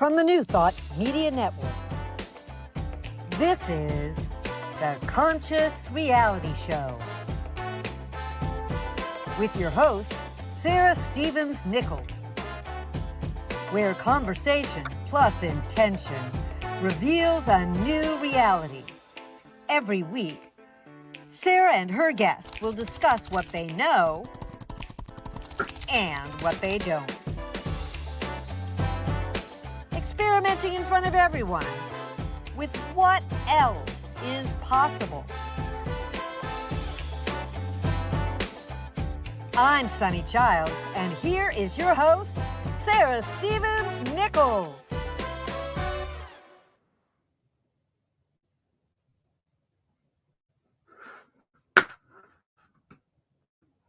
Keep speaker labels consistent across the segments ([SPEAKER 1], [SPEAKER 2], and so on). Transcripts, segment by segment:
[SPEAKER 1] from the New Thought Media Network. This is the Conscious Reality Show with your host, Sarah Stevens-Nichols, where conversation plus intention reveals a new reality. Every week, Sarah and her guests will discuss what they know and what they don't. Experimenting in front of everyone with what else is possible. I'm Sunny Childs, and here is your host, Sarah Stevens-Nichols.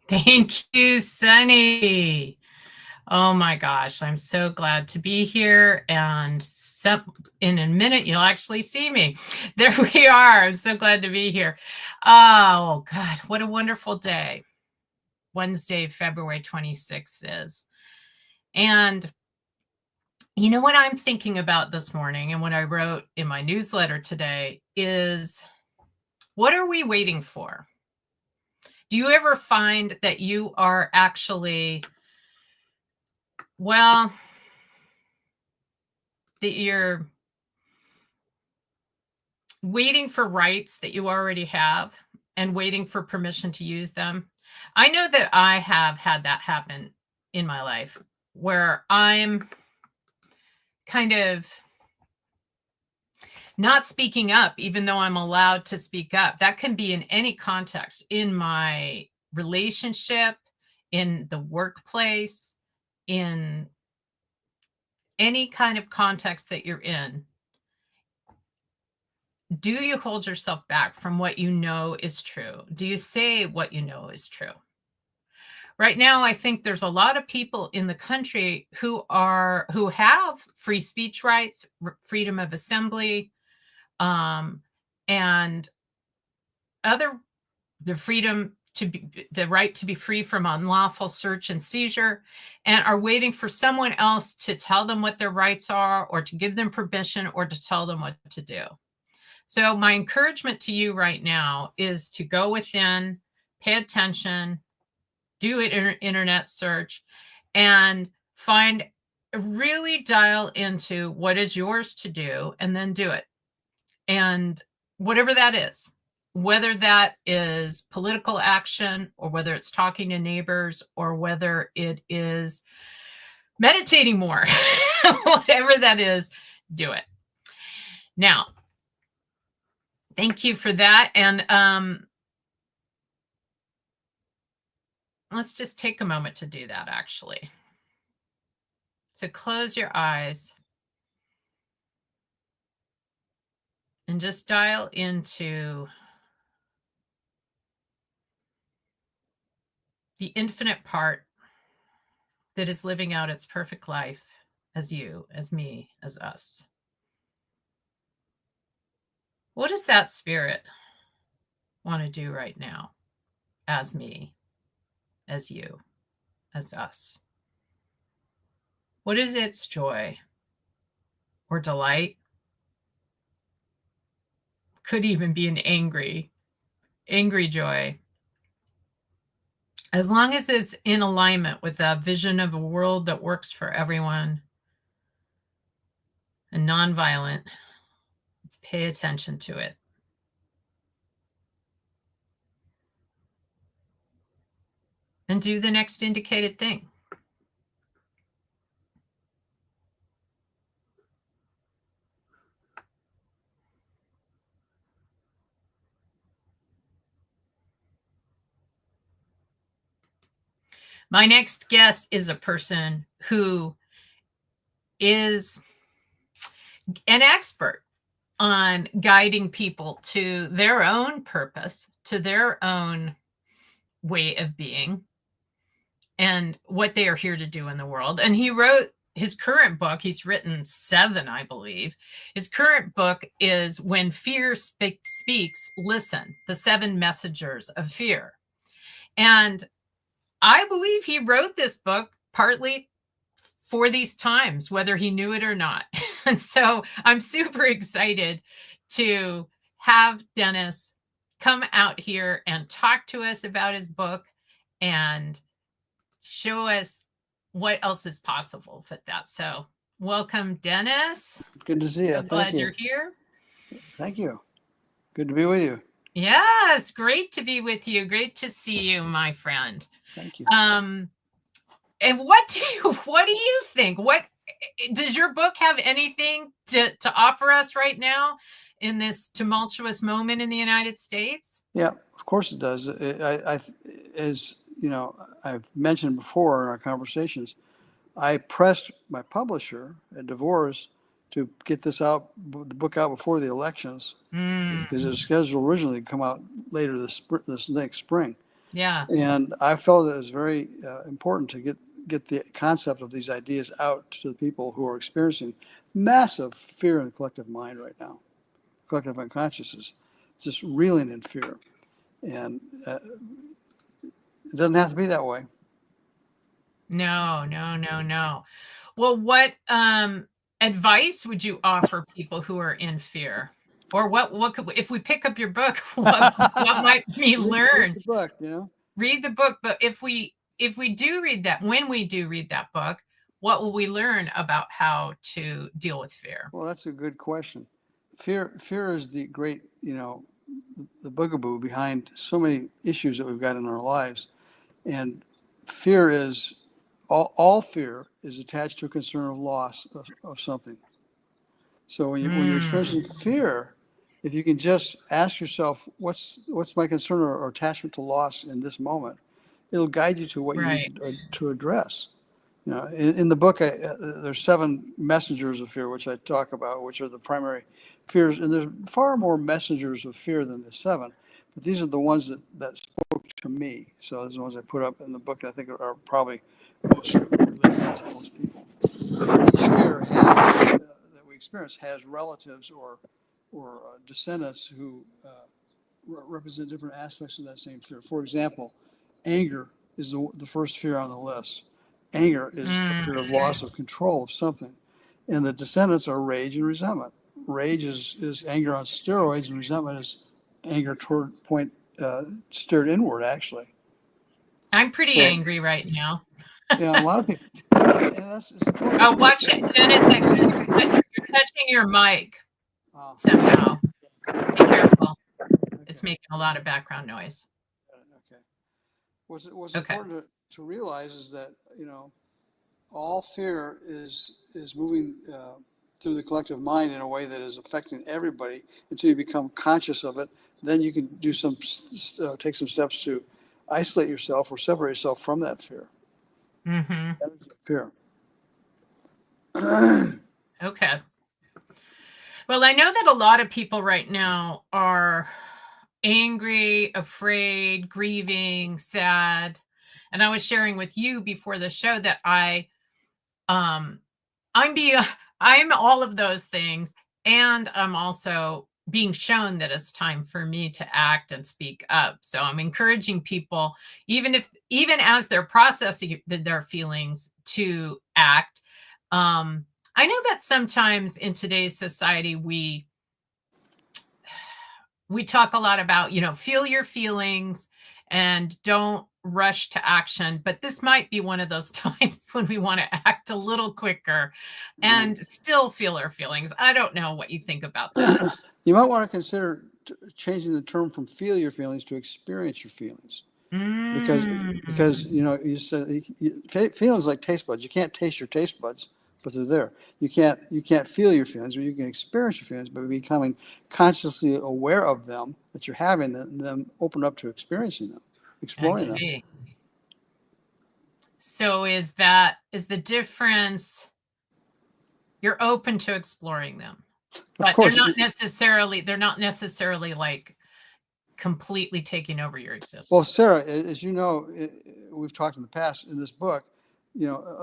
[SPEAKER 2] Thank you, Sunny. Oh my gosh, I'm so glad to be here. And in a minute, you'll actually see me. There we are. I'm so glad to be here. Oh God, what a wonderful day. Wednesday, February 26th is. And you know what I'm thinking about this morning and what I wrote in my newsletter today is, what are we waiting for? Do you ever find that you are actually, that you're waiting for rights that you already have and waiting for permission to use them? I know that I have had that happen in my life where I'm kind of not speaking up, even though I'm allowed to speak up. That can be in any context, in my relationship, in the workplace, in any kind of context that you're in. Do you hold yourself back from what you know is true? Do you say what you know is true? Right now, I think there's a lot of people in the country who have free speech rights, freedom of assembly, and the freedom to be, the right to be free from unlawful search and seizure, and are waiting for someone else to tell them what their rights are, or to give them permission, or to tell them what to do. So my encouragement to you right now is to go within, pay attention, do an internet search, and really dial into what is yours to do, and then do it. And whatever that is, whether that is political action, or whether it's talking to neighbors, or whether it is meditating more, whatever that is, do it. Now, thank you for that. And let's just take a moment to do that, actually. So close your eyes and just dial into the infinite part that is living out its perfect life as you, as me, as us. What does that spirit want to do right now as me, as you, as us? What is its joy or delight? Could even be an angry joy. As long as it's in alignment with that vision of a world that works for everyone and nonviolent, let's pay attention to it. And do the next indicated thing. My next guest is a person who is an expert on guiding people to their own purpose, to their own way of being, and what they are here to do in the world. And he wrote his current book. He's written 7, I believe. His current book is When Fear Speaks, Listen, the 7 Messengers of Fear. And I believe he wrote this book partly for these times, whether he knew it or not. And so I'm super excited to have Dennis come out here and talk to us about his book and show us what else is possible with that. So welcome, Dennis.
[SPEAKER 3] Good to see you.
[SPEAKER 2] I'm glad you're here.
[SPEAKER 3] Thank you. Good to be with you.
[SPEAKER 2] Yes, great to be with you. Great to see you, my friend.
[SPEAKER 3] Thank you.
[SPEAKER 2] And what do you think? What does your book have anything to offer us right now in this tumultuous moment in the United States?
[SPEAKER 3] Yeah, of course it does. As you know, I've mentioned before in our conversations, I pressed my publisher at Divorce to get the book out before the elections, because it was scheduled originally to come out later this next spring.
[SPEAKER 2] Yeah.
[SPEAKER 3] And I felt that it was very important to get the concept of these ideas out to the people who are experiencing massive fear in the collective mind right now. Collective unconscious is just reeling in fear. And it doesn't have to be that way.
[SPEAKER 2] No. Well, what advice would you offer people who are in fear? Or what could, if we pick up your book, what might we learn?
[SPEAKER 3] Read the book, you know?
[SPEAKER 2] Read the book, but if we do read that, when we do read that book, what will we learn about how to deal with fear?
[SPEAKER 3] Well, that's a good question. Fear is the great, the bugaboo behind so many issues that we've got in our lives. And fear is, all fear is attached to a concern of loss of something. So when you're experiencing fear, if you can just ask yourself, what's my concern or attachment to loss in this moment, it'll guide you to what you need to address. In the book, there's 7 messengers of fear, which I talk about, which are the primary fears. And there's far more messengers of fear than the 7, but these are the ones that spoke to me. So those are the ones I put up in the book that I think are probably most related to most people. Each fear that we experience has relatives or descendants who represent different aspects of that same fear. For example, anger is the first fear on the list. Anger is a fear of loss of control of something. And the descendants are rage and resentment. Rage is anger on steroids, and resentment is anger steered inward, actually.
[SPEAKER 2] I'm pretty angry right now.
[SPEAKER 3] Yeah, a lot of people. It's important.
[SPEAKER 2] Oh, watch it. Dennis, you're touching your mic somehow. Be careful.
[SPEAKER 3] Okay.
[SPEAKER 2] It's making a lot of background noise.
[SPEAKER 3] Okay. What's important to realize is that, all fear is moving through the collective mind in a way that is affecting everybody until you become conscious of it. Then you can do take some steps to isolate yourself or separate yourself from that fear.
[SPEAKER 2] Mm-hmm.
[SPEAKER 3] That is fear.
[SPEAKER 2] Okay. Well, I know that a lot of people right now are angry, afraid, grieving, sad. And I was sharing with you before the show that I'm all of those things, and I'm also being shown that it's time for me to act and speak up. So I'm encouraging people, even as they're processing their feelings, to act. I know that sometimes in today's society we talk a lot about, feel your feelings and don't rush to action, but this might be one of those times when we want to act a little quicker and still feel our feelings. I don't know what you think about that.
[SPEAKER 3] You might want to consider changing the term from feel your feelings to experience your feelings. Because you said feelings like taste buds. You can't taste your taste buds, but they're there. You can't feel your feelings, but you can experience your feelings by becoming consciously aware of them, that you're having them, and then open up to experiencing them, exploring them.
[SPEAKER 2] So is the difference? You're open to exploring them, but
[SPEAKER 3] of course,
[SPEAKER 2] they're not necessarily like completely taking over your existence.
[SPEAKER 3] Well, Sarah, as you know, we've talked in the past in this book,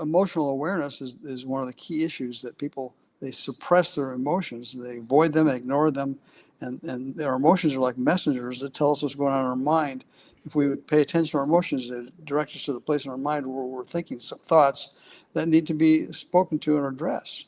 [SPEAKER 3] emotional awareness is one of the key issues that people, they suppress their emotions, they avoid them, ignore them, and their emotions are like messengers that tell us what's going on in our mind. If we would pay attention to our emotions, they direct us to the place in our mind where we're thinking thoughts that need to be spoken to and addressed.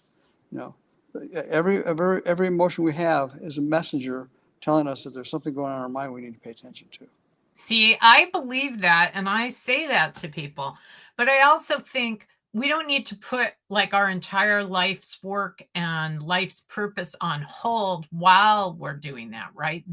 [SPEAKER 3] Every emotion we have is a messenger telling us that there's something going on in our mind we need to pay attention to.
[SPEAKER 2] See, I believe that, and I say that to people, but I also think we don't need to put like our entire life's work and life's purpose on hold while we're doing that, right?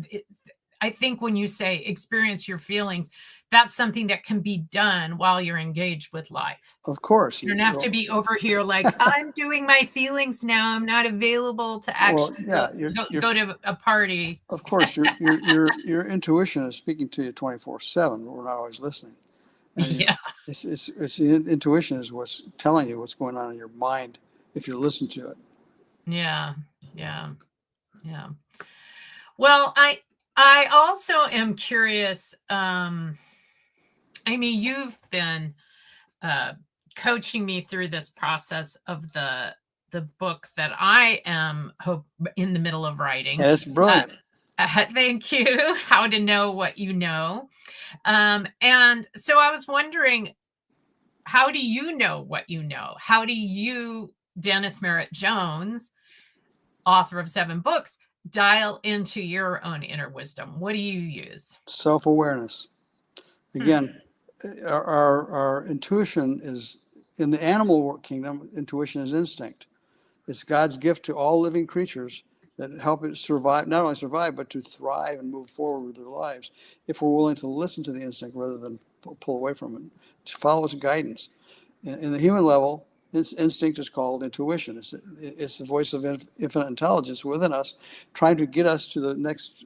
[SPEAKER 2] I think when you say experience your feelings, that's something that can be done while you're engaged with life.
[SPEAKER 3] Of course.
[SPEAKER 2] You don't have to be over here like, I'm doing my feelings now. I'm not available to actually go to a party.
[SPEAKER 3] Of course, your intuition is speaking to you 24/7. We're not always listening. And
[SPEAKER 2] Yeah.
[SPEAKER 3] It's intuition is what's telling you what's going on in your mind if you listen to it.
[SPEAKER 2] Yeah. Well, I also am curious. Amy, you've been coaching me through this process of the book that I am in the middle of writing.
[SPEAKER 3] And it's brilliant.
[SPEAKER 2] Thank you. How to Know What You Know. And so I was wondering, how do you know what you know? How do you, Dennis Merritt Jones, author of 7 books, dial into your own inner wisdom? What do you use?
[SPEAKER 3] Self-awareness. Again, our intuition is, in the animal kingdom, intuition is instinct. It's God's gift to all living creatures that help it survive, not only survive, but to thrive and move forward with their lives if we're willing to listen to the instinct rather than pull away from it, to follow its guidance. In the human level, instinct is called intuition. It's the voice of infinite intelligence within us, trying to get us to the next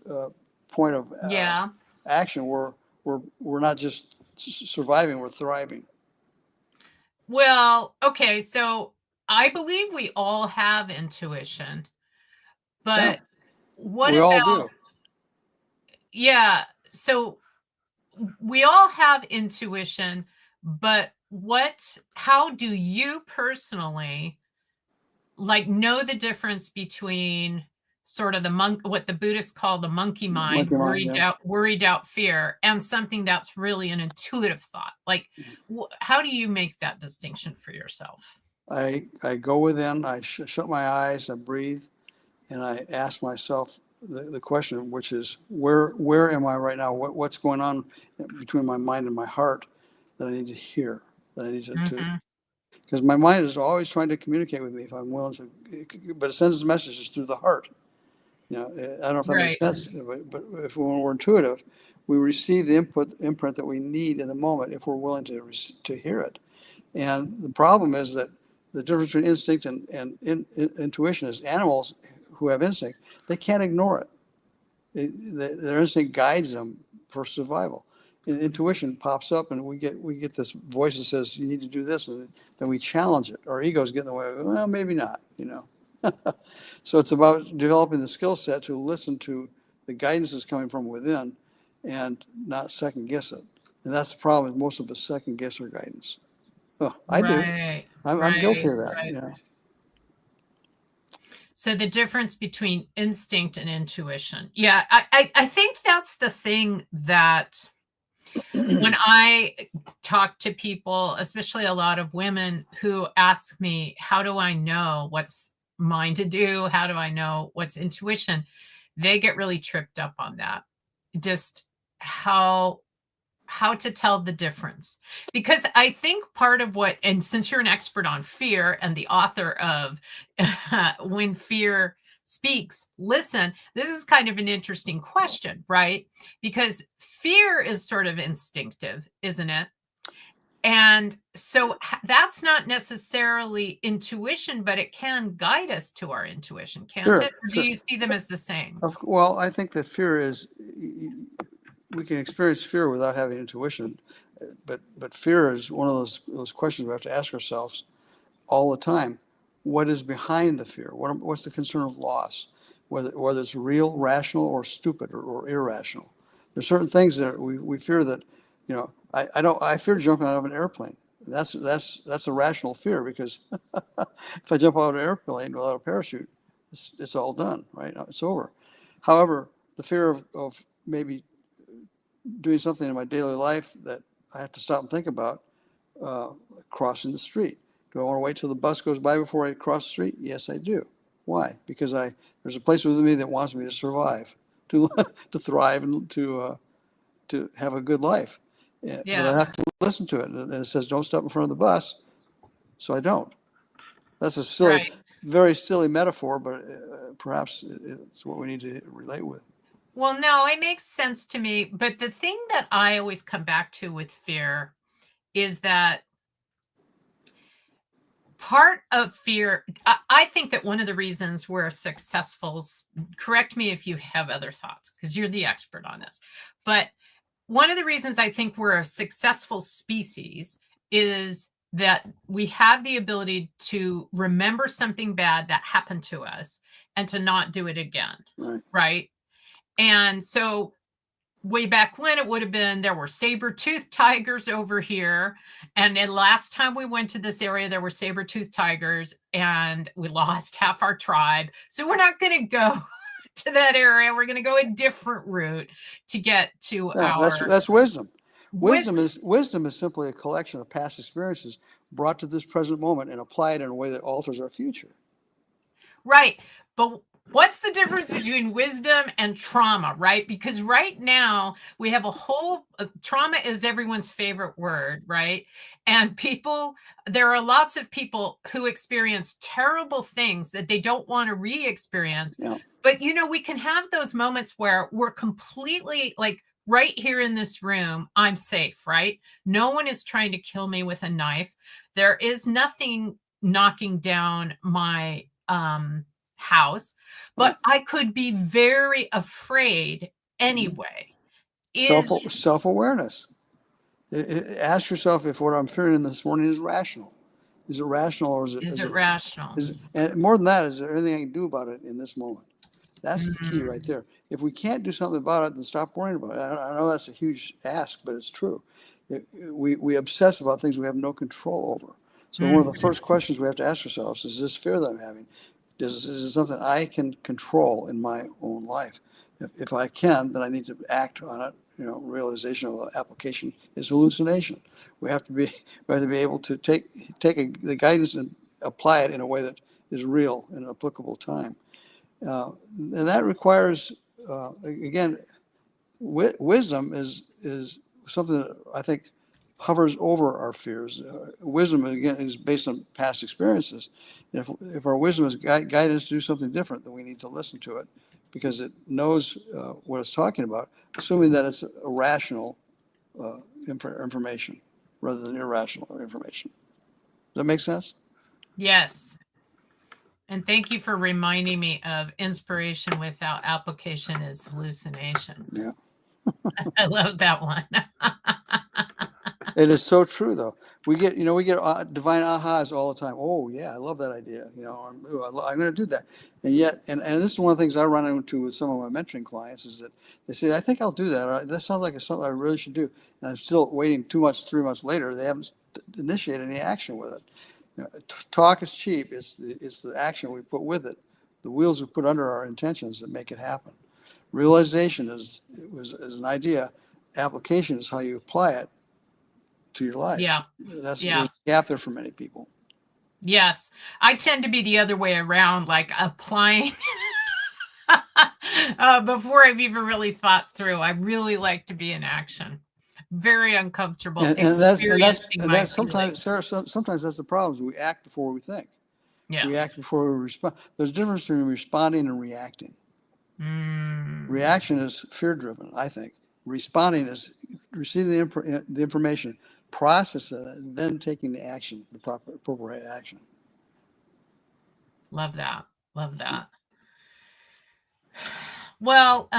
[SPEAKER 3] point of action where we're not just surviving, we're thriving.
[SPEAKER 2] Well, okay, so I believe we all have intuition, but what
[SPEAKER 3] we
[SPEAKER 2] about,
[SPEAKER 3] all do.
[SPEAKER 2] Yeah, so we all have intuition, but how do you personally like know the difference between sort of what the Buddhists call the monkey mind, worry, doubt, fear, and something that's really an intuitive thought? Like, how do you make that distinction for yourself?
[SPEAKER 3] I go within, I shut my eyes, I breathe, and I ask myself the question, which is, where am I right now? What's going on between my mind and my heart that I need to hear, that I need to because my mind is always trying to communicate with me if I'm willing to, but it sends messages through the heart. I don't know if that makes sense, but when we're intuitive, we receive the imprint that we need in the moment if we're willing to hear it. And the problem is that the difference between instinct and intuition is animals who have instinct, they can't ignore it. Their instinct guides them for survival. Intuition pops up, and we get this voice that says you need to do this, and then we challenge it. Our egos get in the way. Well, maybe not. So it's about developing the skill set to listen to the guidance that's coming from within, and not second guess it. And that's the problem. Most of us second guess our guidance. Oh, I do. I'm guilty of that.
[SPEAKER 2] Right. So the difference between instinct and intuition. Yeah, I think that's the thing that when I talk to people, especially a lot of women who ask me, how do I know what's mine to do? How do I know what's intuition? They get really tripped up on that. Just how to tell the difference. Because I think part of what, and since you're an expert on fear and the author of When Fear Speaks, Listen, this is kind of an interesting question, right? Because fear is sort of instinctive, isn't it? And so that's not necessarily intuition, but it can guide us to our intuition, can't it? Or do you see them as the same?
[SPEAKER 3] Well, I think that fear is, we can experience fear without having intuition, but fear is one of those questions we have to ask ourselves all the time. What is behind the fear? What's the concern of loss? Whether it's real, rational, or stupid or irrational. There's certain things that we fear that, I fear jumping out of an airplane. That's a rational fear, because if I jump out of an airplane without a parachute, it's all done, right? It's over. However, the fear of maybe doing something in my daily life that I have to stop and think about, crossing the street. Do I want to wait till the bus goes by before I cross the street? Yes, I do. Why? Because there's a place within me that wants me to survive, to to thrive, and to have a good life. But I
[SPEAKER 2] Yeah.
[SPEAKER 3] have to listen to it. And it says, don't step in front of the bus. So I don't. That's a silly,
[SPEAKER 2] Right.
[SPEAKER 3] very silly metaphor, but perhaps it's what we need to relate with.
[SPEAKER 2] Well, no, it makes sense to me. But the thing that I always come back to with fear is that part of fear, I think that one of the reasons we're successful, correct me if you have other thoughts, because you're the expert on this, but one of the reasons I think we're a successful species is that we have the ability to remember something bad that happened to us and to not do it again.
[SPEAKER 3] Right.
[SPEAKER 2] Right. And so way back when, it would have been there were saber-toothed tigers over here. And then last time we went to this area, there were saber-toothed tigers and we lost half our tribe. So we're not going to go to that area. We're going to go a different route to get to
[SPEAKER 3] Yeah,
[SPEAKER 2] our
[SPEAKER 3] that's wisdom.
[SPEAKER 2] wisdom.
[SPEAKER 3] Wisdom is simply a collection of past experiences brought to this present moment and applied in a way that alters our future.
[SPEAKER 2] Right. But what's the difference between wisdom and trauma, right? Because right now we have a whole trauma is everyone's favorite word, right? And there are lots of people who experience terrible things that they don't want to re-experience.
[SPEAKER 3] Yeah.
[SPEAKER 2] But, we can have those moments where we're completely like right here in this room, I'm safe, right? No one is trying to kill me with a knife. There is nothing knocking down my house, but I could be very afraid anyway.
[SPEAKER 3] Self-awareness. Ask yourself if what I'm fearing this morning is rational. Is it rational, or
[SPEAKER 2] Is it rational?
[SPEAKER 3] And more than that, is there anything I can do about it in this moment? That's the key right there. If we can't do something about it, then stop worrying about it. I know that's a huge ask, but it's true. We obsess about things we have no control over. So one of the first questions we have to ask ourselves is this fear that I'm having, is it something I can control in my own life? If I can, then I need to act on it. Realization of the application is hallucination. We have to be able to take the guidance and apply it in a way that is real in an applicable time. And that requires, again, wisdom is something that I think hovers over our fears. Wisdom, again, is based on past experiences. And if our wisdom is guiding us to do something different, then we need to listen to it because it knows what it's talking about, assuming that it's a rational information rather than irrational information. Does that make sense?
[SPEAKER 2] Yes. And thank you for reminding me of inspiration without application is hallucination.
[SPEAKER 3] Yeah.
[SPEAKER 2] I love that one.
[SPEAKER 3] It is so true, though. We get divine ahas all the time. Oh, yeah, I love that idea. I'm going to do that. And yet, and this is one of the things I run into with some of my mentoring clients is that they say, I think I'll do that. Or, that sounds like something I really should do. And I'm still waiting 2 months, 3 months later. They haven't initiated any action with it. Talk is cheap. It's the action we put with it, the wheels we put under our intentions that make it happen. Realization is an idea. Application is how you apply it to your life.
[SPEAKER 2] Yeah.
[SPEAKER 3] There's a gap there for many people.
[SPEAKER 2] Yes. I tend to be the other way around, like applying before I've even really thought through. I really like to be in action. Very uncomfortable.
[SPEAKER 3] And that's sometimes, Sarah, sometimes that's the problem is we act before we think.
[SPEAKER 2] Yeah.
[SPEAKER 3] We act before we respond. There's a difference between responding and reacting. Reaction is fear-driven, I think. Responding is receiving the information, processing it, and then taking the action, the appropriate action.
[SPEAKER 2] Love that. Love that. Well,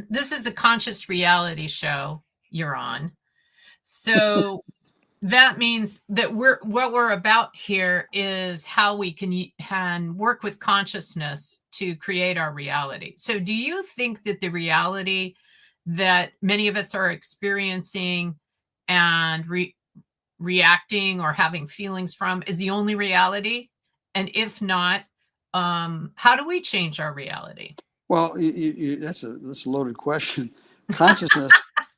[SPEAKER 2] this is the Conscious Reality Show you're on. So that means that what we're about here is how we can work with consciousness to create our reality. So do you think that the reality that many of us are experiencing and reacting or having feelings from is the only reality? And if not, how do we change our reality?
[SPEAKER 3] Well, that's a loaded question. Consciousness.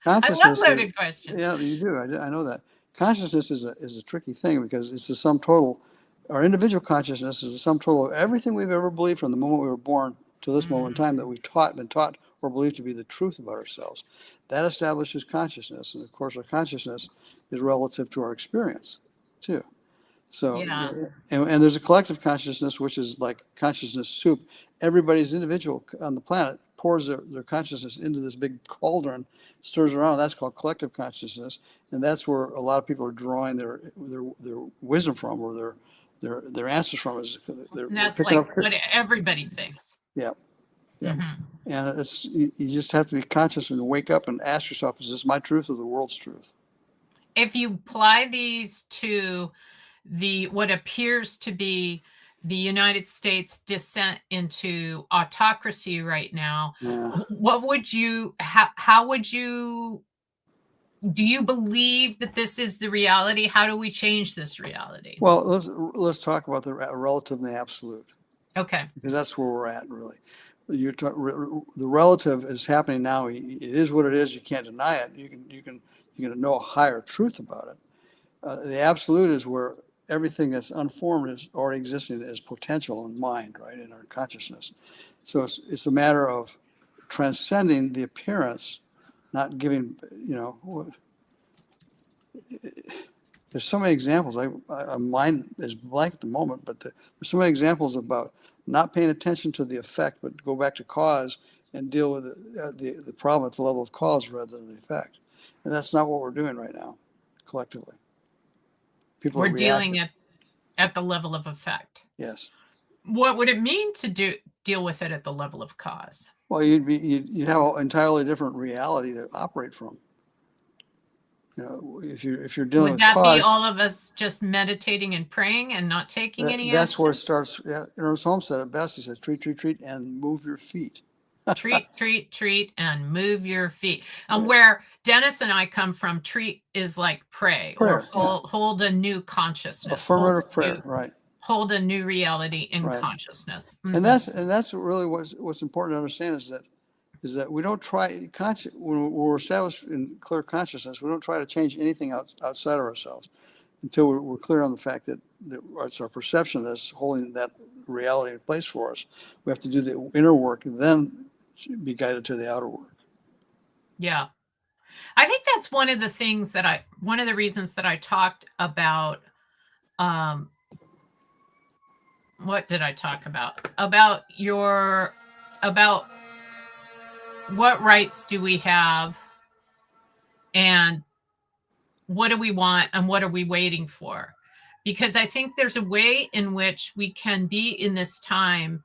[SPEAKER 2] I love loaded questions.
[SPEAKER 3] Yeah, you do. I know that. Consciousness is a tricky thing because it's the sum total our individual consciousness is the sum total of everything we've ever believed from the moment we were born to this moment in time that we've been taught or believed to be the truth about ourselves. That establishes consciousness. And of course, our consciousness is relative to our experience too. So,
[SPEAKER 2] Yeah.
[SPEAKER 3] and there's a collective consciousness, which is like consciousness soup. Everybody's individual on the planet pours their consciousness into this big cauldron, stirs around. That's called collective consciousness. And that's where a lot of people are drawing their wisdom from, or their answers from. Is they're
[SPEAKER 2] That's
[SPEAKER 3] picking
[SPEAKER 2] like
[SPEAKER 3] up.
[SPEAKER 2] what everybody thinks.
[SPEAKER 3] Yeah. Yeah.
[SPEAKER 2] Mhm.
[SPEAKER 3] And it's, you just have to be conscious and wake up and ask yourself, is this my truth or the world's truth?
[SPEAKER 2] If you apply these to what appears to be the United States descent into autocracy right now,
[SPEAKER 3] Yeah.
[SPEAKER 2] what would you, how would you, do you believe that this is the reality? How do we change this reality?
[SPEAKER 3] Well, let's talk about the relative and the absolute,
[SPEAKER 2] Okay.
[SPEAKER 3] because that's where we're at, really. The relative is happening now. It is what it is. You can't deny it. You can know a higher truth about it. The absolute is where everything that's unformed is already existing as potential in mind, right, in our consciousness. So it's a matter of transcending the appearance, not giving, there's so many examples. Mine is blank at the moment, but there's so many examples about not paying attention to the effect, but go back to cause and deal with the problem at the level of cause rather than the effect. And that's not what we're doing right now, collectively. People
[SPEAKER 2] We're
[SPEAKER 3] are reacting.
[SPEAKER 2] dealing at the level of effect.
[SPEAKER 3] Yes.
[SPEAKER 2] What would it mean to deal with it at the level of cause?
[SPEAKER 3] Well, you'd have an entirely different reality to operate from. If you're dealing
[SPEAKER 2] Would
[SPEAKER 3] with
[SPEAKER 2] that be
[SPEAKER 3] cause,
[SPEAKER 2] all of us just meditating and praying and not taking any
[SPEAKER 3] that's
[SPEAKER 2] action?
[SPEAKER 3] where it starts. Yeah, Ernest Holmes said it best. He said, treat, and move your feet.
[SPEAKER 2] treat, and move your feet. And where Dennis and I come from, treat is like pray or hold a new consciousness.
[SPEAKER 3] Affirmative prayer, right.
[SPEAKER 2] Hold a new reality in
[SPEAKER 3] Right.
[SPEAKER 2] consciousness.
[SPEAKER 3] And that's really what's important to understand is that we don't try when we're established in clear consciousness, we don't try to change anything outside of ourselves until we're clear on the fact that it's our perception that's holding that reality in place for us. We have to do the inner work and then be guided to the outer work.
[SPEAKER 2] Yeah. I think that's one of the reasons that I talked about, what did I talk about? About what rights do we have and what do we want and what are we waiting for? Because I think there's a way in which we can be in this time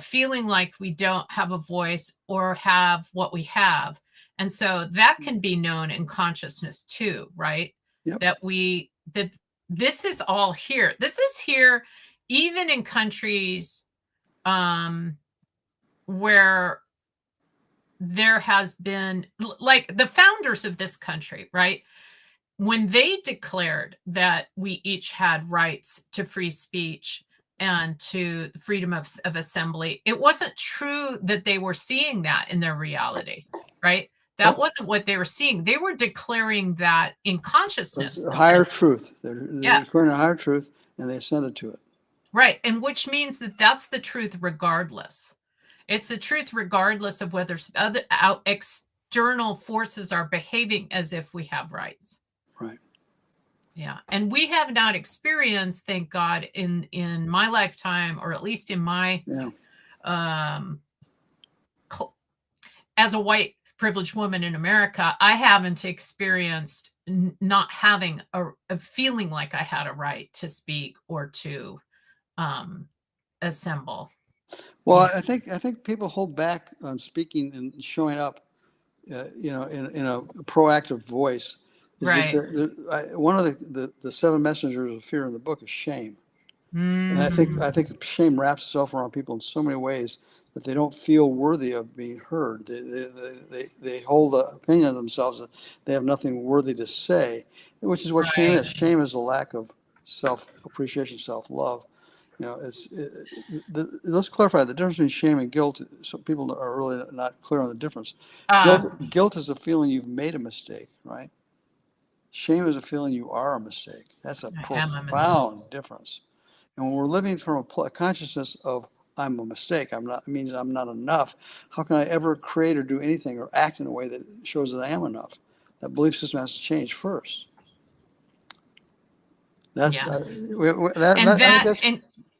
[SPEAKER 2] feeling like we don't have a voice or have what we have. And so that can be known in consciousness too, right?
[SPEAKER 3] Yep.
[SPEAKER 2] That this is all here. This is here even in countries where there has been, like the founders of this country, right? When they declared that we each had rights to free speech and to freedom of assembly, it wasn't true that they were seeing that in their reality, right? That wasn't what they were seeing. They were declaring that in consciousness.
[SPEAKER 3] It's a higher truth. They're declaring a higher truth, and they ascended to it.
[SPEAKER 2] Right, and which means that that's the truth regardless. It's the truth regardless of whether other external forces are behaving as if we have rights.
[SPEAKER 3] Right.
[SPEAKER 2] Yeah, and we have not experienced, thank God, in my lifetime, or at least in my, as a white privileged woman in America, I haven't experienced not having a feeling like I had a right to speak or to assemble.
[SPEAKER 3] Well, I think people hold back on speaking and showing up, in a proactive voice.
[SPEAKER 2] Right.
[SPEAKER 3] One of the seven messengers of fear in the book is shame.
[SPEAKER 2] Mm.
[SPEAKER 3] And I think shame wraps itself around people in so many ways that they don't feel worthy of being heard. They hold an opinion of themselves that they have nothing worthy to say, which is what shame is. Shame is a lack of self-appreciation, self-love. Let's clarify the difference between shame and guilt. So people are really not clear on the difference. Guilt is a feeling you've made a mistake, right? Shame is a feeling you are a mistake. That's a profound difference. And when we're living from a consciousness of I'm a mistake, I'm not, it means I'm not enough, how can I ever create or do anything or act in a way that shows that I am enough? That belief system has to change first. That's
[SPEAKER 2] Yes. And
[SPEAKER 3] I think
[SPEAKER 2] that
[SPEAKER 3] that's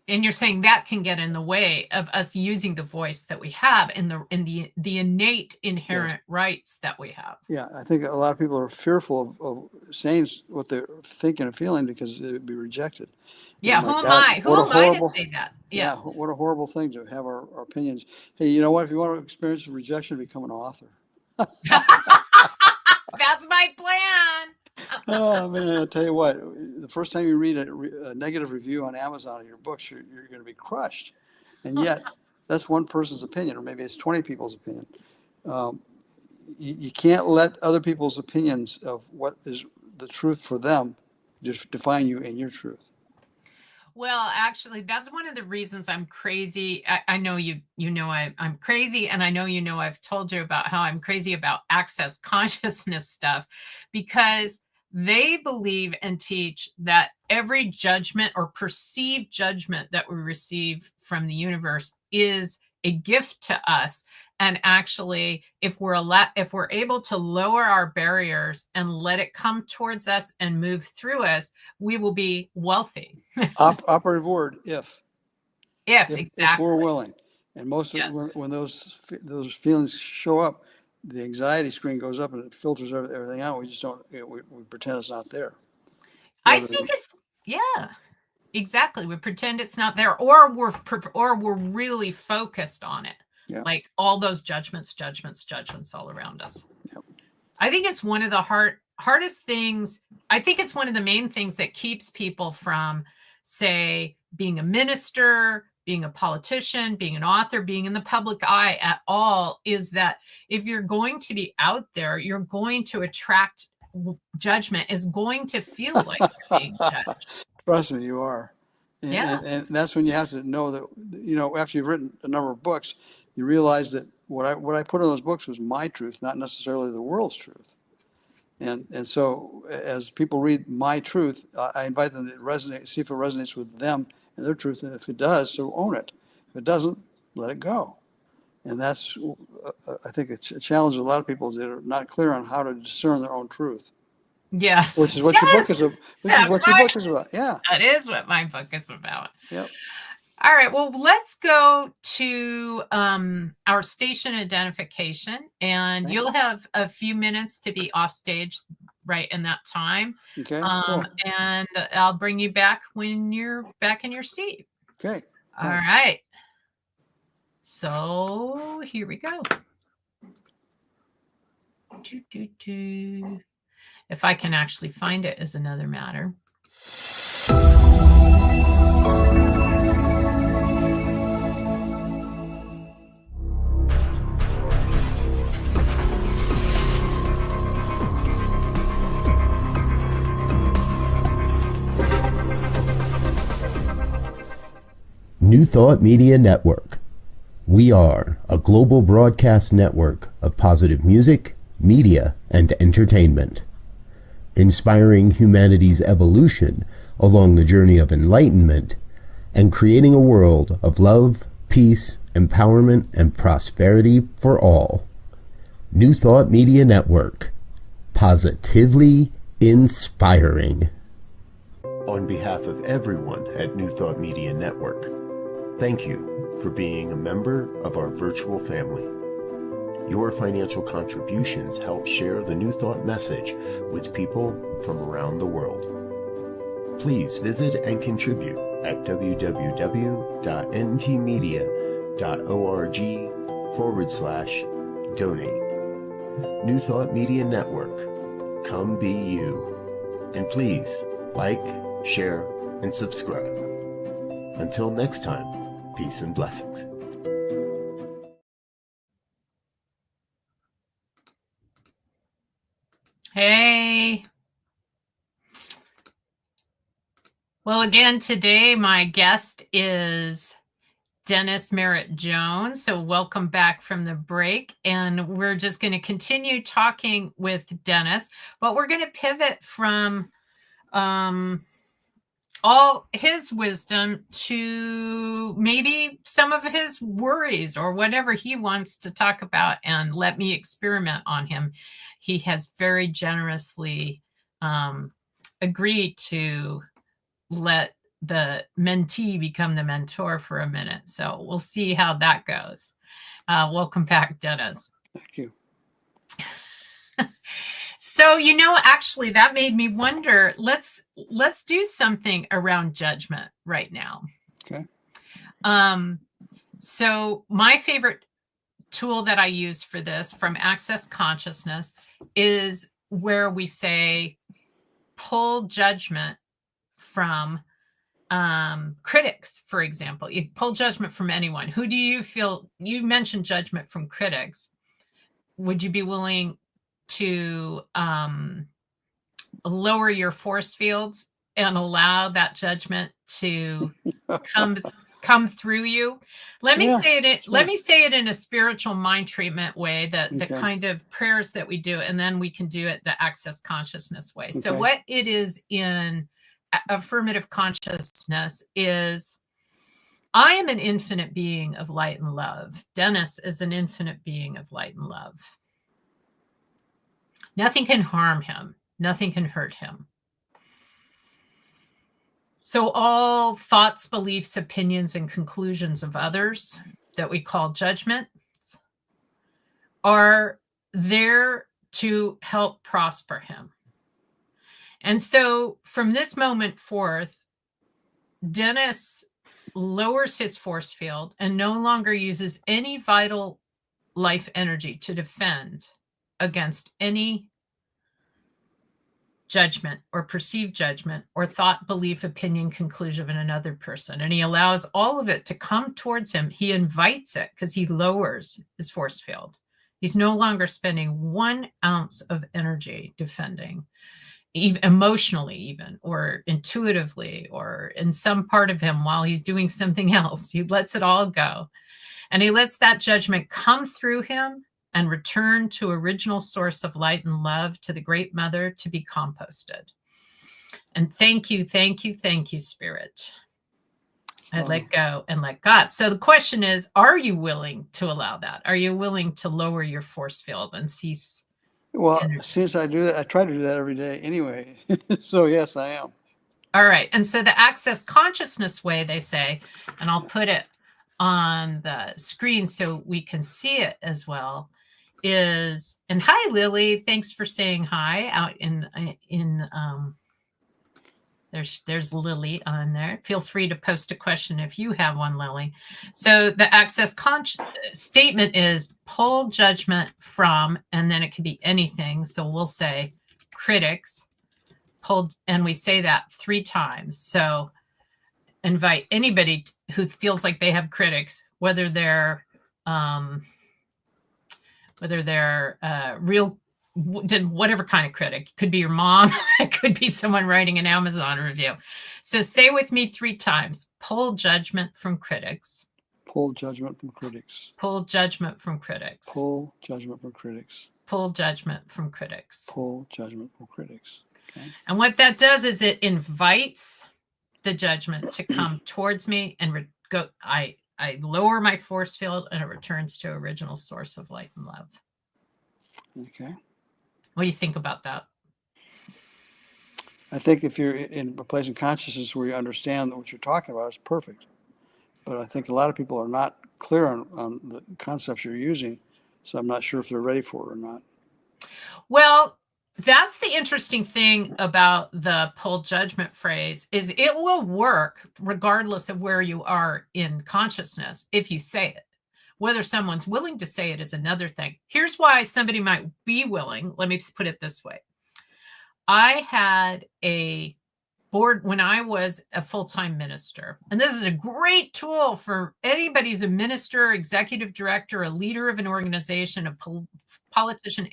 [SPEAKER 2] and you're saying that can get in the way of us using the voice that we have in the innate inherent rights that we have.
[SPEAKER 3] yeah. I think a lot of people are fearful of saying what they're thinking and feeling because it would be rejected.
[SPEAKER 2] Yeah,
[SPEAKER 3] My
[SPEAKER 2] who am
[SPEAKER 3] God,
[SPEAKER 2] I? Who
[SPEAKER 3] what a
[SPEAKER 2] am I to
[SPEAKER 3] horrible,
[SPEAKER 2] say that?
[SPEAKER 3] yeah,
[SPEAKER 2] Yeah.
[SPEAKER 3] what a horrible thing to have our opinions. Hey, you know what? If you want to experience rejection, become an author.
[SPEAKER 2] That's my plan.
[SPEAKER 3] Oh man, I'll tell you what, the first time you read a negative review on Amazon of your books, you're going to be crushed. And yet, that's one person's opinion, or maybe it's 20 people's opinion. Um, you can't let other people's opinions of what is the truth for them just define you and your truth.
[SPEAKER 2] Well, actually, that's one of the reasons I'm crazy. I know you know I'm crazy, and I know I've told you about how I'm crazy about access consciousness stuff, because they believe and teach that every judgment or perceived judgment that we receive from the universe is a gift to us. And actually, if we're able to lower our barriers and let it come towards us and move through us, we will be wealthy.
[SPEAKER 3] Operative word, if
[SPEAKER 2] Exactly.
[SPEAKER 3] we're willing. And most
[SPEAKER 2] Yes.
[SPEAKER 3] when those feelings show up, the anxiety screen goes up and it filters everything out. We just don't, we pretend it's not there.
[SPEAKER 2] I
[SPEAKER 3] Rather
[SPEAKER 2] think
[SPEAKER 3] than,
[SPEAKER 2] yeah, exactly. We pretend it's not there, or we're really focused on it.
[SPEAKER 3] yeah,
[SPEAKER 2] Like all those judgments all around us.
[SPEAKER 3] Yep.
[SPEAKER 2] I think it's one of the hardest things. I think it's one of the main things that keeps people from, say, being a minister, being a politician, being an author, being in the public eye at all, is that if you're going to be out there, you're going to attract judgment, is going to feel like you're being judged.
[SPEAKER 3] Trust me, you are.
[SPEAKER 2] Yeah.
[SPEAKER 3] And that's when you have to know that, after you've written a number of books, you realize that what I put in those books was my truth, not necessarily the world's truth. And so as people read my truth, I invite them to resonate, see if it resonates with them and their truth. And if it does, so own it. If it doesn't, let it go. And that's, I think, a challenge of a lot of people is that are not clear on how to discern their own truth.
[SPEAKER 2] Yes.
[SPEAKER 3] Which is what your book is. Which is what your book is about. Yeah.
[SPEAKER 2] That is what my book is about.
[SPEAKER 3] Yep.
[SPEAKER 2] All right. Well, let's go to our station identification, and you'll have a few minutes to be off stage right in that time.
[SPEAKER 3] Okay. Cool.
[SPEAKER 2] And I'll bring you back when you're back in your seat.
[SPEAKER 3] Okay.
[SPEAKER 2] All right. So here we go. If I can actually find it is another matter.
[SPEAKER 4] New Thought Media Network. We are a global broadcast network of positive music, media, and entertainment, inspiring humanity's evolution along the journey of enlightenment and creating a world of love, peace, empowerment, and prosperity for all. New Thought Media Network. Positively inspiring. On behalf of everyone at New Thought Media Network, thank you for being a member of our virtual family. Your financial contributions help share the New Thought message with people from around the world. Please visit and contribute at www.ntmedia.org/donate. New Thought Media Network. Come be you. And please like, share, and subscribe. Until next time, peace and blessings.
[SPEAKER 2] Hey. Well, again, today my guest is Dennis Merritt Jones. So welcome back from the break. And we're just going to continue talking with Dennis, but we're going to pivot from all his wisdom to maybe some of his worries or whatever he wants to talk about, and let me experiment on him. He has very generously agreed to let the mentee become the mentor for a minute. So we'll see how that goes. Welcome back, Dennis.
[SPEAKER 3] Thank you.
[SPEAKER 2] So, actually that made me wonder, let's do something around judgment right now.
[SPEAKER 3] Okay.
[SPEAKER 2] So my favorite tool that I use for this from Access Consciousness is where we say, pull judgment from critics, for example. You pull judgment from anyone. Who do you feel, you mentioned judgment from critics. Would you be willing to lower your force fields and allow that judgment to come through you? Let me say it in a spiritual mind treatment way, the kind of prayers that we do, and then we can do it the Access Consciousness way. So what it is in affirmative consciousness is, I am an infinite being of light and love. Dennis is an infinite being of light and love. Nothing can harm him. Nothing can hurt him. So all thoughts, beliefs, opinions, and conclusions of others that we call judgments are there to help prosper him. And so from this moment forth, Dennis lowers his force field and no longer uses any vital life energy to defend against any judgment or perceived judgment or thought, belief, opinion, conclusion of another person. And he allows all of it to come towards him. He invites it because he lowers his force field. He's no longer spending 1 ounce of energy defending, even emotionally, even, or intuitively, or in some part of him while he's doing something else. He lets it all go. And he lets that judgment come through him and return to original source of light and love, to the Great Mother, to be composted. And thank you, Spirit. I let go and let God. So the question is, are you willing to allow that? Are you willing to lower your force field and cease?
[SPEAKER 3] Well, since I do that, I try to do that every day anyway. So yes, I am.
[SPEAKER 2] All right. And so the Access Consciousness way, they say, and I'll put it on the screen so we can see it as well, is, and hi, Lily, thanks for saying hi out in there's Lily on there. Feel free to post a question if you have one, Lily. So the Access statement is, pull judgment from, and then it could be anything. So we'll say critics, pulled, and we say that 3 times. So invite anybody who feels like they have critics, whether they're real, whatever kind of critic. It could be your mom. It could be someone writing an Amazon review. So say with me 3 times: pull judgment from critics.
[SPEAKER 3] Pull judgment from critics.
[SPEAKER 2] Pull judgment from critics.
[SPEAKER 3] Pull judgment from critics.
[SPEAKER 2] Pull judgment from critics.
[SPEAKER 3] Pull judgment from critics. Okay.
[SPEAKER 2] And what that does is it invites the judgment to come towards me and go. I lower my force field and it returns to original source of light and love.
[SPEAKER 3] Okay.
[SPEAKER 2] What do you think about that?
[SPEAKER 3] I think if you're in a place of consciousness where you understand that what you're talking about is perfect. But I think a lot of people are not clear on the concepts you're using. So I'm not sure if they're ready for it or not.
[SPEAKER 2] Well, that's the interesting thing about the pull judgment phrase, is it will work regardless of where you are in consciousness if you say it. Whether someone's willing to say it is another thing. Here's why somebody might be willing. Let me put it this way. I had a board when I was a full-time minister, and this is a great tool for anybody who's a minister, executive director, a leader of an organization, a politician,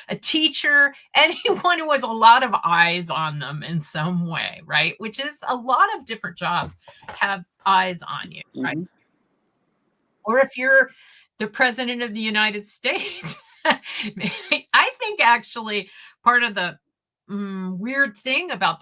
[SPEAKER 2] a teacher, anyone who has a lot of eyes on them in some way, right? Which is a lot of different jobs have eyes on you, right? Mm-hmm. Or if you're the president of the United States, I think actually part of the weird thing about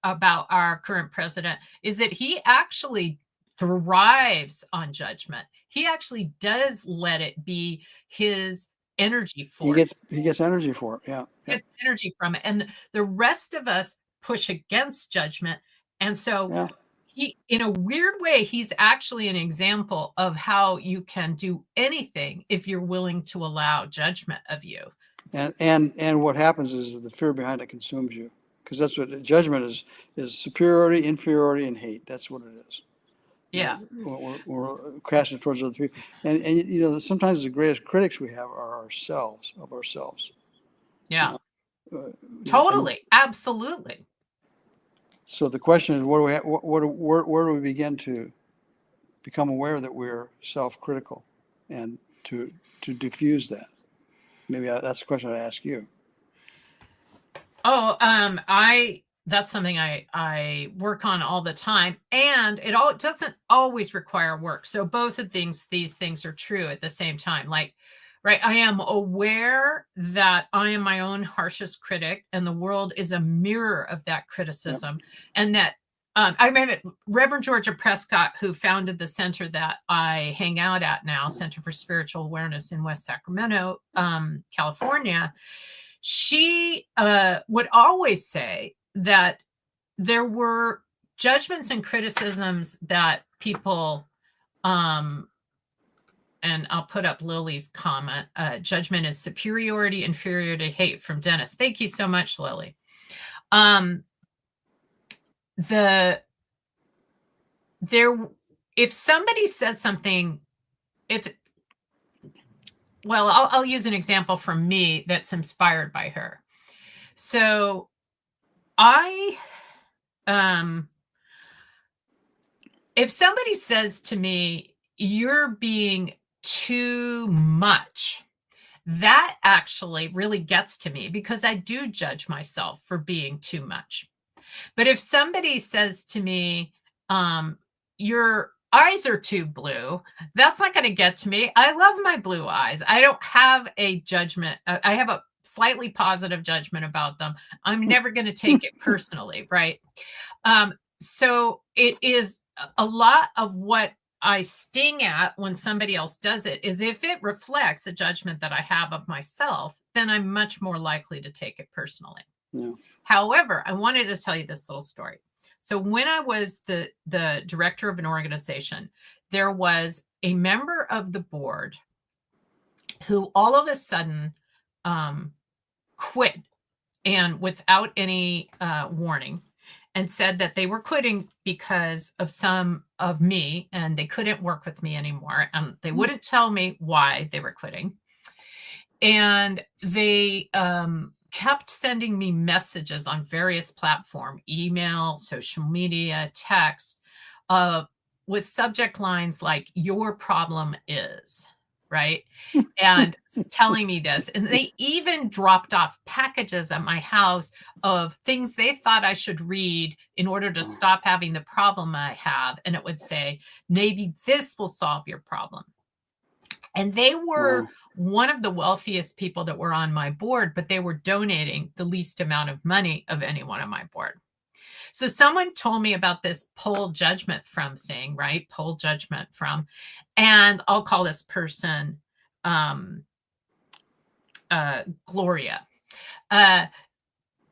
[SPEAKER 2] about our current president is that he actually thrives on judgment. He actually does let it be his energy for it.
[SPEAKER 3] He gets energy for it. Yeah.
[SPEAKER 2] Gets energy from it. And the rest of us push against judgment. And so he, in a weird way, he's actually an example of how you can do anything if you're willing to allow judgment of you.
[SPEAKER 3] And what happens is that the fear behind it consumes you, because that's what judgment is: superiority, inferiority, and hate. That's what it is.
[SPEAKER 2] Yeah.
[SPEAKER 3] We're casting towards other people, and you know, sometimes the greatest critics we have are ourselves.
[SPEAKER 2] Yeah.
[SPEAKER 3] Totally,
[SPEAKER 2] absolutely.
[SPEAKER 3] So the question is, where do we begin to become aware that we're self-critical, and to diffuse that? Maybe that's a question I'd ask you.
[SPEAKER 2] Oh, that's something I work on all the time, and it doesn't always require work. So both of these things are true at the same time. Like, right, I am aware that I am my own harshest critic, and the world is a mirror of that criticism, and that I remember Reverend Georgia Prescott, who founded the center that I hang out at now, Center for Spiritual Awareness in West Sacramento, California. She would always say that there were judgments and criticisms that people, and I'll put up Lily's comment, judgment is superiority, inferiority, hate, from Dennis. Thank you so much, Lily. If somebody says something, I'll use an example from me that's inspired by her. So if somebody says to me, you're being too much, that actually really gets to me, because I do judge myself for being too much. But if somebody says to me, your eyes are too blue, that's not going to get to me. I love my blue eyes. I don't have a judgment. I have a slightly positive judgment about them. I'm never going to take it personally, right? So it is a lot of what I sting at when somebody else does it is if it reflects a judgment that I have of myself, then I'm much more likely to take it personally.
[SPEAKER 3] Yeah.
[SPEAKER 2] However, I wanted to tell you this little story. So when I was the director of an organization, there was a member of the board who all of a sudden quit, and without any warning, and said that they were quitting because of some of me, and they couldn't work with me anymore. And they wouldn't tell me why they were quitting. And they kept sending me messages on various platforms, email, social media, text, with subject lines like, your problem is, right? And telling me this. And they even dropped off packages at my house of things they thought I should read in order to stop having the problem I have. And it would say, maybe this will solve your problem. And they were one of the wealthiest people that were on my board, but they were donating the least amount of money of anyone on my board. So someone told me about this pull judgment from thing, right? Pull judgment from, and I'll call this person Gloria.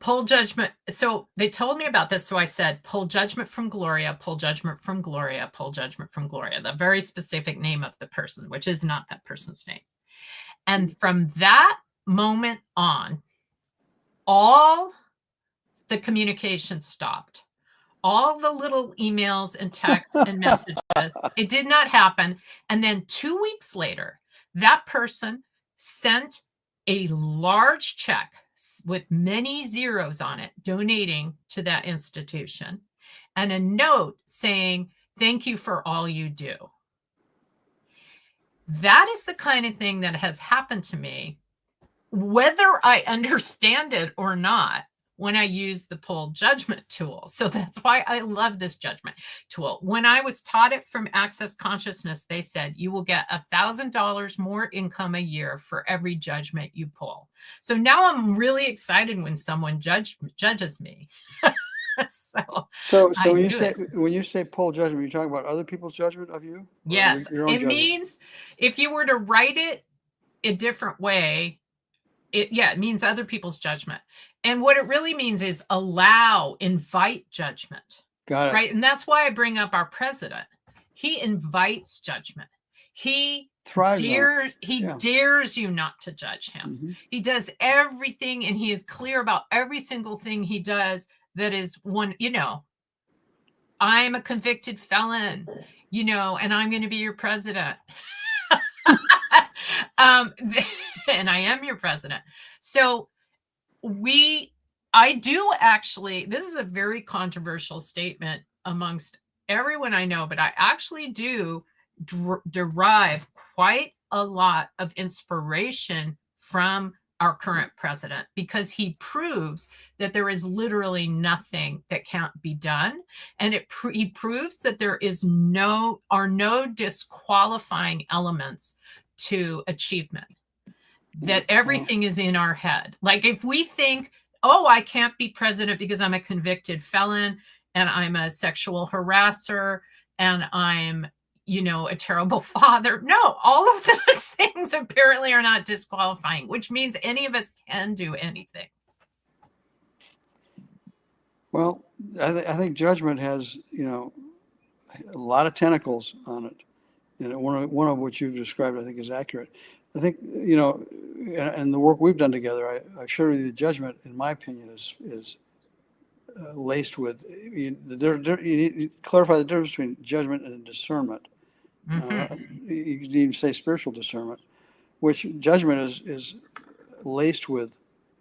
[SPEAKER 2] Pull judgment. So they told me about this. So I said, pull judgment from Gloria, pull judgment from Gloria, pull judgment from Gloria, the very specific name of the person, which is not that person's name. And from that moment on, all the communication stopped. All the little emails and texts and messages, it did not happen. And then 2 weeks later, that person sent a large check with many zeros on it, donating to that institution, and a note saying, thank you for all you do. That is the kind of thing that has happened to me, whether I understand it or not, when I use the pull judgment tool. So that's why I love this judgment tool. When I was taught it from Access Consciousness, they said you will get $1,000 more income a year for every judgment you pull. So now I'm really excited when someone judges me.
[SPEAKER 3] So
[SPEAKER 2] I
[SPEAKER 3] when
[SPEAKER 2] do it.
[SPEAKER 3] when you say poll judgment, you're talking about other people's judgment of you, or
[SPEAKER 2] Yes,
[SPEAKER 3] your own
[SPEAKER 2] it
[SPEAKER 3] judgment?
[SPEAKER 2] means if you were to write it a different way, it means other people's judgment. And what it really means is invite judgment.
[SPEAKER 3] Got it.
[SPEAKER 2] Right. And that's why I bring up our president. He invites judgment. He
[SPEAKER 3] Thrives on it.
[SPEAKER 2] he
[SPEAKER 3] Yeah.
[SPEAKER 2] dares you not to judge him.
[SPEAKER 3] Mhm.
[SPEAKER 2] He does everything, and he is clear about every single thing he does. That is one, I'm a convicted felon, and I'm going to be your president. And I am your president. So I do actually, this is a very controversial statement amongst everyone I know, but I actually do derive quite a lot of inspiration from our current president, because he proves that there is literally nothing that can't be done. And he proves that there are no disqualifying elements to achievement, that everything is in our head. Like if we think, oh, I can't be president because I'm a convicted felon and I'm a sexual harasser and I'm, a terrible father. No, all of those things apparently are not disqualifying, which means any of us can do anything.
[SPEAKER 3] Well, I think judgment has, a lot of tentacles on it. One of which you've described, I think, is accurate. I think, and the work we've done together, I assure you the judgment, in my opinion, is laced with, you need to clarify the difference between judgment and discernment. You can even say spiritual discernment, which judgment is laced with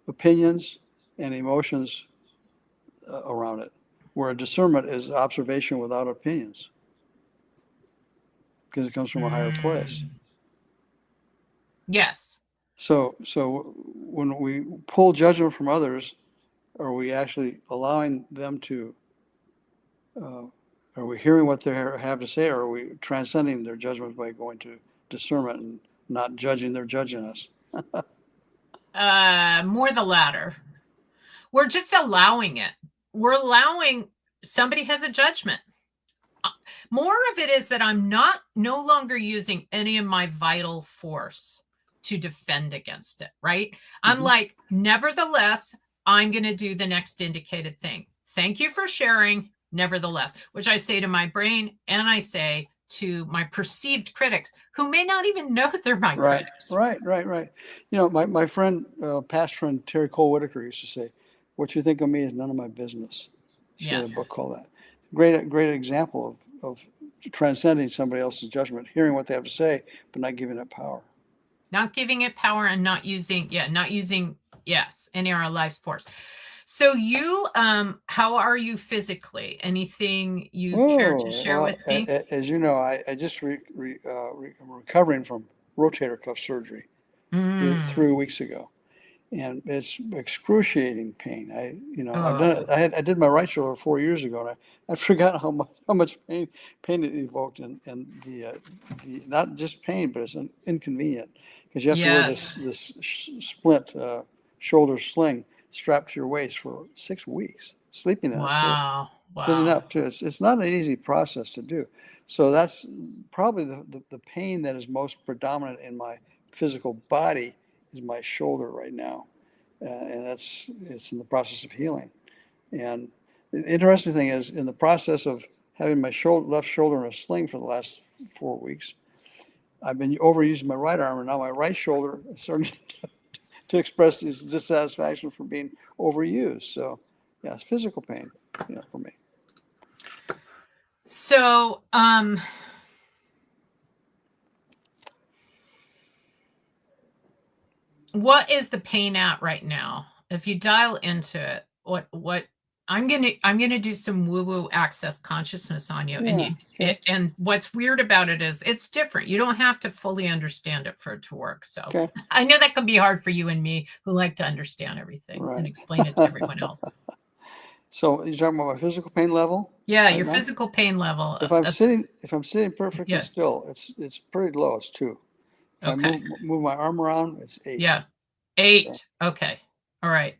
[SPEAKER 3] opinions and emotions around it, where discernment is observation without opinions, because it comes from a higher place.
[SPEAKER 2] Yes.
[SPEAKER 3] So when we pull judgment from others, are we actually allowing them to, are we hearing what they have to say, or are we transcending their judgment by going to discernment and not judging, they're judging us?
[SPEAKER 2] More the latter. We're just allowing it. We're allowing somebody has a judgment. More of it is that I'm no longer using any of my vital force to defend against it, right? I'm like, nevertheless, I'm going to do the next indicated thing. Thank you for sharing, nevertheless, which I say to my brain and I say to my perceived critics who may not even know they're my critics.
[SPEAKER 3] Right. My friend, past friend, Terry Cole Whitaker used to say, what you think of me is none of my business. She had a book called that. Great example of transcending somebody else's judgment, hearing what they have to say, but not giving it power.
[SPEAKER 2] Not giving it power and not using, any of our life's force. So you, how are you physically? Anything you care to share with me?
[SPEAKER 3] As you know, I just I'm recovering from rotator cuff surgery 3 weeks ago, and it's excruciating pain. I've done it. I did my right shoulder 4 years ago, and I forgot how much pain it evoked, and the not just pain, but it's inconvenient, because you have to wear this splint shoulder sling strapped to your waist for 6 weeks, sleeping in it too. Sitting up too. It's not an easy process to do. So that's probably the pain that is most predominant in my physical body is my shoulder right now, and it's in the process of healing. And the interesting thing is, in the process of having my left shoulder in a sling for the last 4 weeks, I've been overusing my right arm, and now my right shoulder is starting to express this dissatisfaction for being overused. So, yeah, it's physical pain, for me.
[SPEAKER 2] So, what is the pain at right now? If you dial into it, what I'm gonna do some woo-woo access consciousness on you, and what's weird about it is it's different. You don't have to fully understand it for it to work. So I know that can be hard for you and me who like to understand everything and explain it to everyone else.
[SPEAKER 3] So you're talking about my physical pain level?
[SPEAKER 2] Yeah, your physical pain level.
[SPEAKER 3] If I'm sitting perfectly still, it's pretty low. It's 2. If I move my arm around, it's 8.
[SPEAKER 2] Yeah, 8. Okay, all right.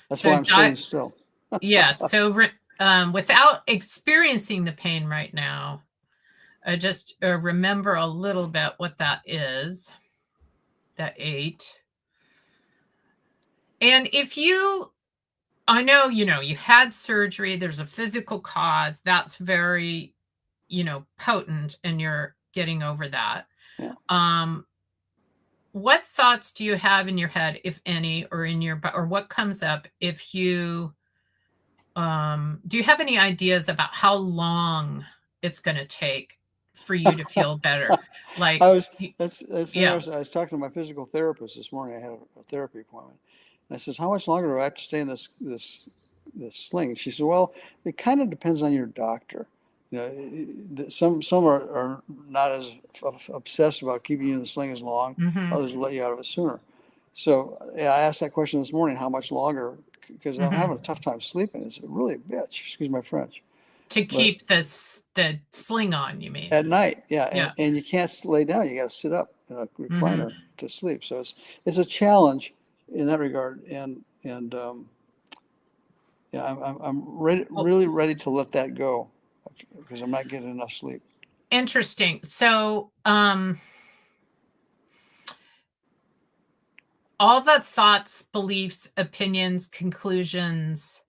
[SPEAKER 3] That's why I'm sitting still.
[SPEAKER 2] Yeah. So without experiencing the pain right now, I just remember a little bit what that is, that 8. And if you, I know, you had surgery, there's a physical cause, that's very, potent, and you're getting over that.
[SPEAKER 3] Yeah.
[SPEAKER 2] What thoughts do you have in your head, if any, or what comes up if you, do you have any ideas about how long it's going to take for you to feel better? Like,
[SPEAKER 3] that's
[SPEAKER 2] yeah.
[SPEAKER 3] interesting. I was talking to my physical therapist this morning. I had a therapy appointment, and I says, "How much longer do I have to stay in this sling?" She said, "Well, it kind of depends on your doctor. Some are not as obsessed about keeping you in the sling as long.
[SPEAKER 2] Mm-hmm.
[SPEAKER 3] Others will let you out of it sooner." So yeah, I asked that question this morning: how much longer? Because I'm having a tough time sleeping. It's really a bitch. Excuse my French.
[SPEAKER 2] To keep the sling on, you mean?
[SPEAKER 3] At night, yeah.
[SPEAKER 2] Yeah.
[SPEAKER 3] And you can't lay down. You got to sit up in a recliner to sleep. So it's a challenge in that regard. And yeah, I'm really ready to let that go because I'm not getting enough sleep.
[SPEAKER 2] Interesting. So, all the thoughts, beliefs, opinions, conclusions,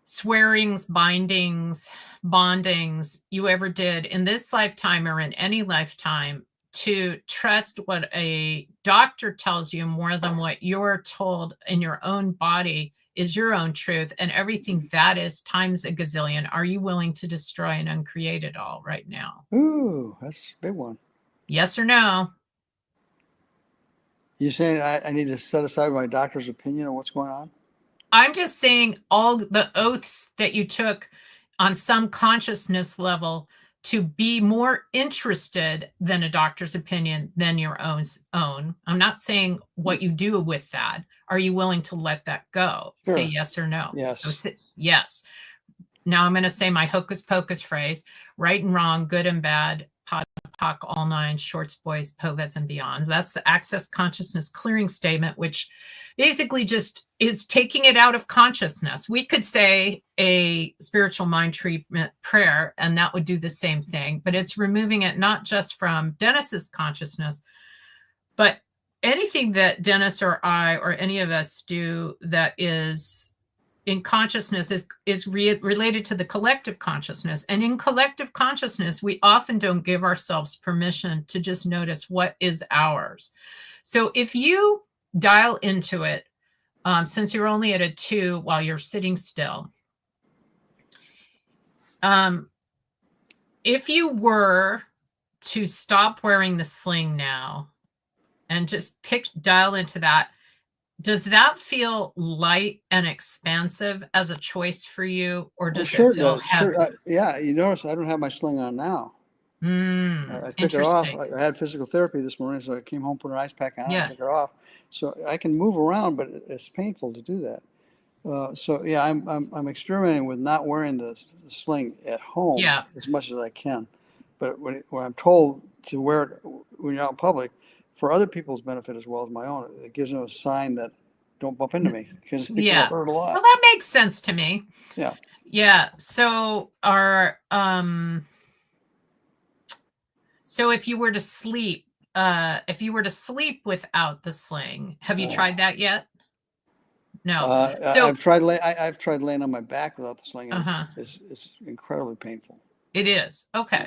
[SPEAKER 2] swearings, bindings, bondings you ever did in this lifetime or in any lifetime to trust what a doctor tells you more than what you're told in your own body is your own truth, and everything that is times a gazillion. Are you willing to destroy and uncreate it all right now?
[SPEAKER 3] Ooh, that's a big one.
[SPEAKER 2] Yes or no?
[SPEAKER 3] You saying I need to set aside my doctor's opinion on what's going on?
[SPEAKER 2] I'm just saying all the oaths that you took on some consciousness level to be more interested than a doctor's opinion than your own. I'm not saying what you do with that. Are you willing to let that go?
[SPEAKER 3] Sure.
[SPEAKER 2] Say yes or no.
[SPEAKER 3] Yes.
[SPEAKER 2] So yes. Now I'm going to say my hocus pocus phrase: right and wrong, good and bad, pod, poc, all nine, shorts, boys, povets, and beyonds. That's the access consciousness clearing statement, which basically just is taking it out of consciousness. We could say a spiritual mind treatment prayer, and that would do the same thing, but it's removing it not just from Dennis's consciousness, but anything that Dennis or I or any of us do that is in consciousness is related to the collective consciousness. And in collective consciousness, we often don't give ourselves permission to just notice what is ours. So if you dial into it, since you're only at a 2 while you're sitting still, if you were to stop wearing the sling now and just dial into that, does that feel light and expansive as a choice for you, or does it feel heavy?
[SPEAKER 3] Sure. Yeah, you notice I don't have my sling on now. I took it off. I had physical therapy this morning, so I came home, put an ice pack on, and took it off. So I can move around, but it's painful to do that. So yeah, I'm experimenting with not wearing the sling at home as much as I can. But when I'm told to wear it when you're out in public, for other people's benefit as well as my own, it gives them a sign that don't bump into me because it can hurt a lot.
[SPEAKER 2] Well, that makes sense to me.
[SPEAKER 3] Yeah.
[SPEAKER 2] Yeah. So so if you were to sleep, without the sling, have you tried that yet? No. So
[SPEAKER 3] I've tried laying on my back without the sling, and it's incredibly painful.
[SPEAKER 2] It is. Okay.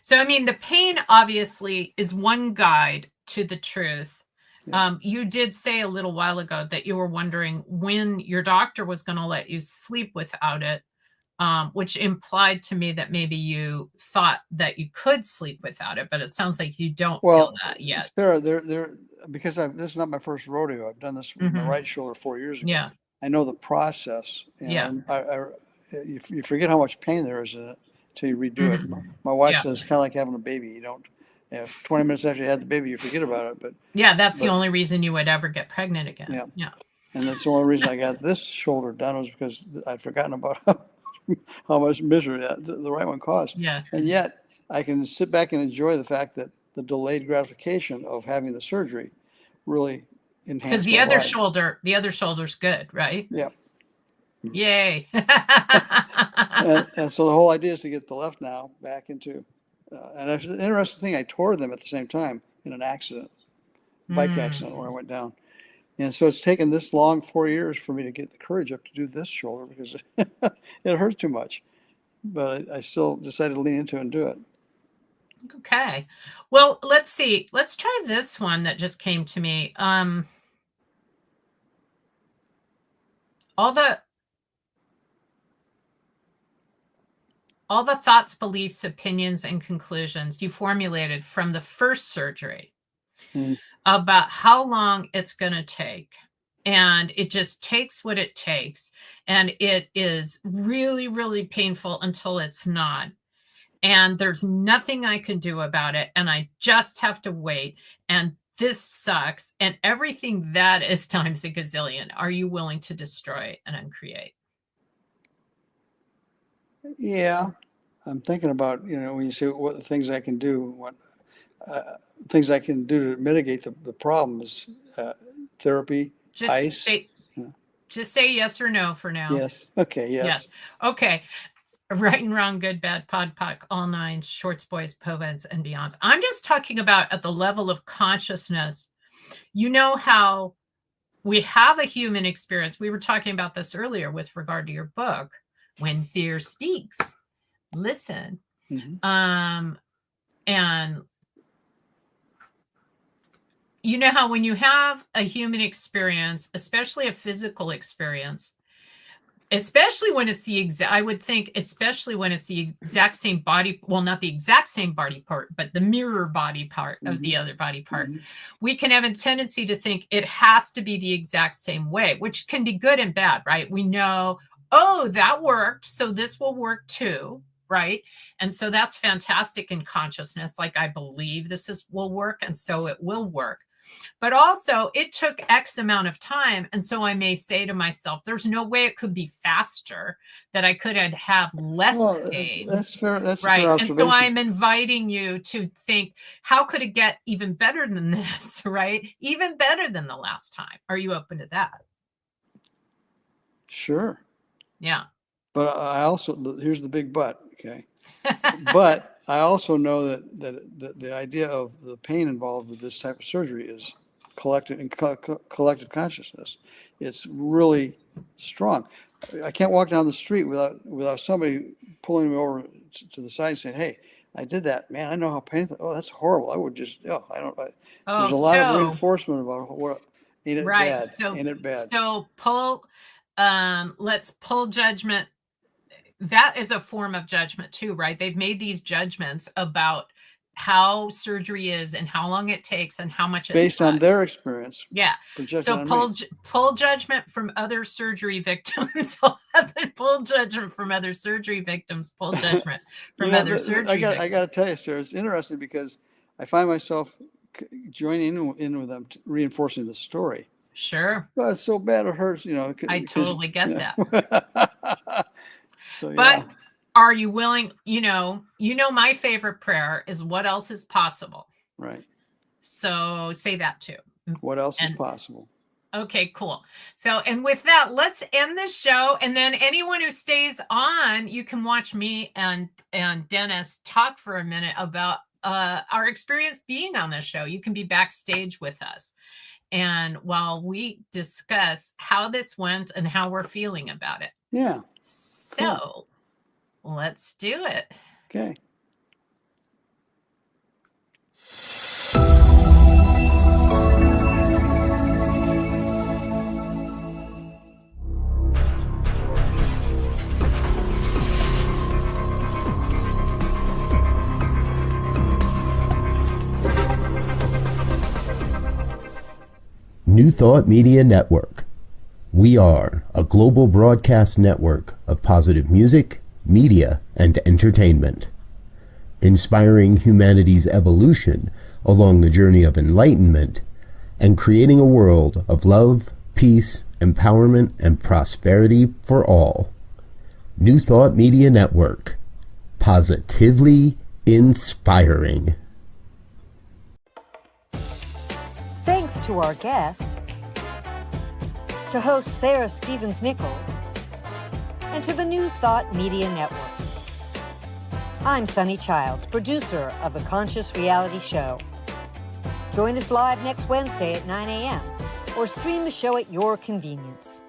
[SPEAKER 2] So, I mean, the pain obviously is one guide to the truth. Yeah. You did say a little while ago that you were wondering when your doctor was going to let you sleep without it, which implied to me that maybe you thought that you could sleep without it, but it sounds like you don't feel that yet.
[SPEAKER 3] Sarah, because this is not my first rodeo. I've done this with my right shoulder 4 years ago.
[SPEAKER 2] Yeah.
[SPEAKER 3] I know the process. And you forget how much pain there is in it until you redo it. My wife says it's kind of like having a baby. You don't, 20 minutes after you had the baby, you forget about it. But
[SPEAKER 2] that's the only reason you would ever get pregnant again. Yeah.
[SPEAKER 3] And that's the only reason I got this shoulder done was because I'd forgotten about how much misery the right one caused.
[SPEAKER 2] Yeah.
[SPEAKER 3] And yet I can sit back and enjoy the fact that the delayed gratification of having the surgery really enhanced.
[SPEAKER 2] Because the other shoulder's good, right?
[SPEAKER 3] Yeah.
[SPEAKER 2] Yay.
[SPEAKER 3] And so the whole idea is to get the left now back into, and it's an interesting thing, I tore them at the same time in an accident, bike accident where I went down. And so it's taken this long, 4 years, for me to get the courage up to do this shoulder because it hurts too much. But I still decided to lean into it and do it.
[SPEAKER 2] Okay. Well, let's see. Let's try this one that just came to me. All the thoughts, beliefs, opinions, and conclusions you formulated from the first surgery about how long it's going to take. And it just takes what it takes. And it is really, really painful until it's not. And there's nothing I can do about it. And I just have to wait. And this sucks. And everything that is times a gazillion. Are you willing to destroy and uncreate?
[SPEAKER 3] Yeah. I'm thinking about, when you say what things I can do, what things I can do to mitigate the problems, therapy, ice.
[SPEAKER 2] Just say yes or no for now.
[SPEAKER 3] Yes. Okay. Yes.
[SPEAKER 2] Okay. Right and wrong, good, bad, pod, poc, all nine, shorts, boys, poveds, and beyonds. I'm just talking about at the level of consciousness. You know how we have a human experience. We were talking about this earlier with regard to your book, When Fear Speaks. Listen. And you know how when you have a human experience, especially a physical experience, especially when it's I would think, especially when it's the exact same body, well, not the exact same body part, but the mirror body part of the other body part, we can have a tendency to think it has to be the exact same way, which can be good and bad, right? We know, oh, that worked, so this will work too, right? And so that's fantastic in consciousness. Like, I believe will work, and so it will work. But also, it took X amount of time. And so I may say to myself, there's no way it could be faster, that I could have less pain.
[SPEAKER 3] That's fair. That's
[SPEAKER 2] right.
[SPEAKER 3] Fair
[SPEAKER 2] and so I'm inviting you to think, how could it get even better than this, right? Even better than the last time. Are you open to that?
[SPEAKER 3] Sure.
[SPEAKER 2] Yeah.
[SPEAKER 3] But I also, here's the big but, okay? But I also know that the idea of the pain involved with this type of surgery is collective consciousness. It's really strong. I can't walk down the street without somebody pulling me over to the side and saying, "Hey, I did that, man. I know how painful. Oh, that's horrible. I would just, I don't." There's a lot of reinforcement about what ain't it bad? Ain't it bad?
[SPEAKER 2] So let's pull judgment. That is a form of judgment too, right? They've made these judgments about how surgery is and how long it takes and how much
[SPEAKER 3] based on their experience.
[SPEAKER 2] Yeah. So pull judgment from other surgery victims. Pull judgment from other surgery victims. Pull judgment from other surgery victims.
[SPEAKER 3] I got to tell you, Sarah, it's interesting because I find myself joining in with them, reinforcing the story.
[SPEAKER 2] Sure.
[SPEAKER 3] Well, it's so bad it hurts.
[SPEAKER 2] I totally get that.
[SPEAKER 3] So,
[SPEAKER 2] but are you willing? My favorite prayer is, what else is possible?
[SPEAKER 3] Right.
[SPEAKER 2] So say that too.
[SPEAKER 3] What else is possible?
[SPEAKER 2] Okay, cool. So, and with that, let's end this show. And then anyone who stays on, you can watch me and Dennis talk for a minute about our experience being on this show. You can be backstage with us. And while we discuss how this went and how we're feeling about it.
[SPEAKER 3] Yeah.
[SPEAKER 2] So let's do it.
[SPEAKER 3] Okay.
[SPEAKER 4] New Thought Media Network. We are a global broadcast network of positive music, media, and entertainment, inspiring humanity's evolution along the journey of enlightenment and creating a world of love, peace, empowerment, and prosperity for all. New Thought Media Network. Positively inspiring.
[SPEAKER 1] Thanks to our guest, to host Sarah Stevens Nichols, and to the New Thought Media Network. I'm Sunny Childs, producer of The Conscious Reality Show. Join us live next Wednesday at 9 a.m. or stream the show at your convenience.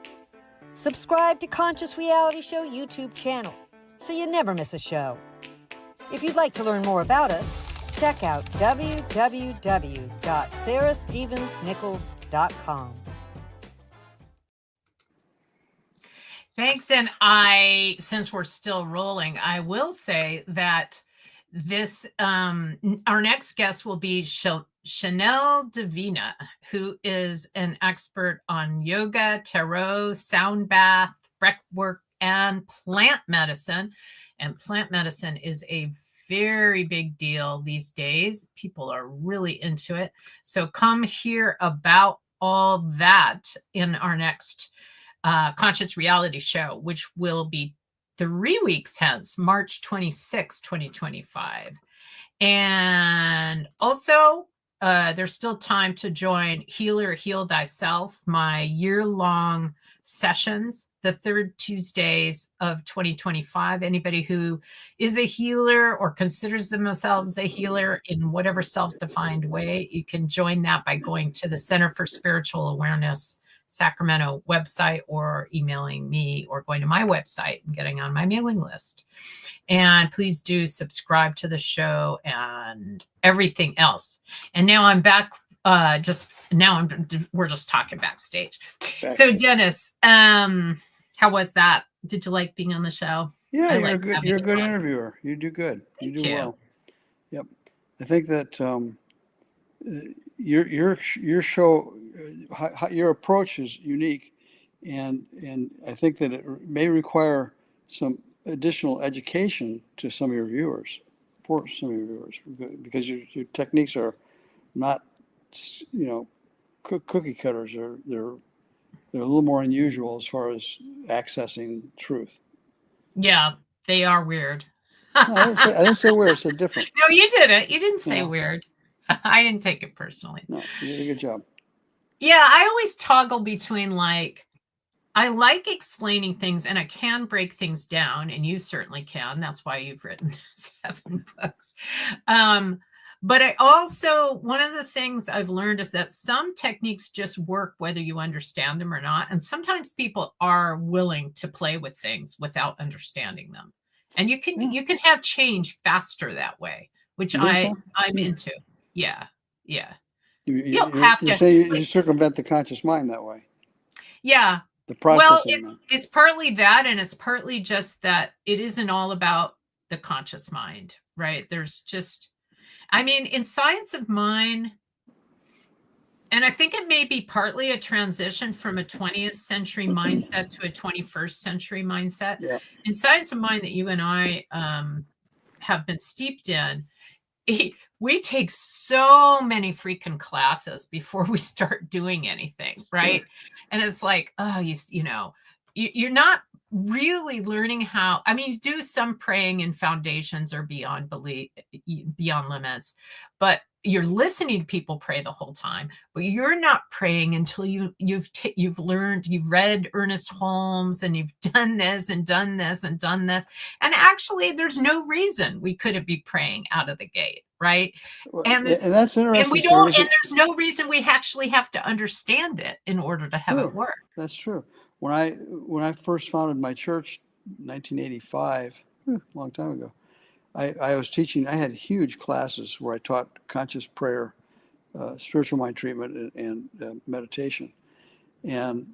[SPEAKER 1] Subscribe to Conscious Reality Show YouTube channel so you never miss a show. If you'd like to learn more about us, check out www.sarahstevensnichols.com.
[SPEAKER 2] Thanks. And since we're still rolling, I will say that this, our next guest will be Chanel Divina, who is an expert on yoga, tarot, sound bath, breath work, and plant medicine. And plant medicine is a very big deal these days. People are really into it. So come hear about all that in our next Conscious Reality Show, which will be 3 weeks hence, March 26, 2025. And also, there's still time to join Healer Heal Thyself, my year-long sessions, the third Tuesdays of 2025. Anybody who is a healer or considers themselves a healer in whatever self-defined way, you can join that by going to the Center for Spiritual Awareness Sacramento website or emailing me or going to my website and getting on my mailing list. And please do subscribe to the show and everything else. And now I'm back. We're just talking backstage. So Dennis, how was that? Did you like being on the show?
[SPEAKER 3] Yeah, you're a good interviewer. You do good. You do well. Yep. I think that your show, your approach is unique, and I think that it may require some additional education to some of your viewers, because your techniques are not, cookie cutters. They're a little more unusual as far as accessing truth.
[SPEAKER 2] Yeah, they are weird.
[SPEAKER 3] No, I didn't say weird. I said different.
[SPEAKER 2] No, you didn't. You didn't say weird. I didn't take it personally.
[SPEAKER 3] No, you did a good job.
[SPEAKER 2] Yeah, I always toggle between I like explaining things and I can break things down, and you certainly can. That's why you've written 7 books. But I also, one of the things I've learned is that some techniques just work whether you understand them or not. And sometimes people are willing to play with things without understanding them. And you can have change faster that way, which I'm into. Yeah. Yeah. You don't have to.
[SPEAKER 3] Say you circumvent the conscious mind that way.
[SPEAKER 2] Yeah.
[SPEAKER 3] The processing.
[SPEAKER 2] Well, it's partly that, and it's partly just that it isn't all about the conscious mind, right? There's just, in Science of Mind, and I think it may be partly a transition from a 20th century mindset to a 21st century mindset.
[SPEAKER 3] Yeah.
[SPEAKER 2] In Science of Mind that you and I have been steeped in, we take so many freaking classes before we start doing anything, right? Sure. And it's like, oh, you're not really learning how. You do some praying in foundations or beyond belief, beyond limits, but you're listening to people pray the whole time. But you're not praying until you've learned, you've read Ernest Holmes, and you've done this and done this and done this. And actually, there's no reason we couldn't be praying out of the gate, right? And
[SPEAKER 3] that's interesting.
[SPEAKER 2] And we don't. And there's no reason we actually have to understand it in order to have it work.
[SPEAKER 3] That's true. When I first founded my church, 1985, a long time ago, I was teaching. I had huge classes where I taught conscious prayer, spiritual mind treatment, and meditation. And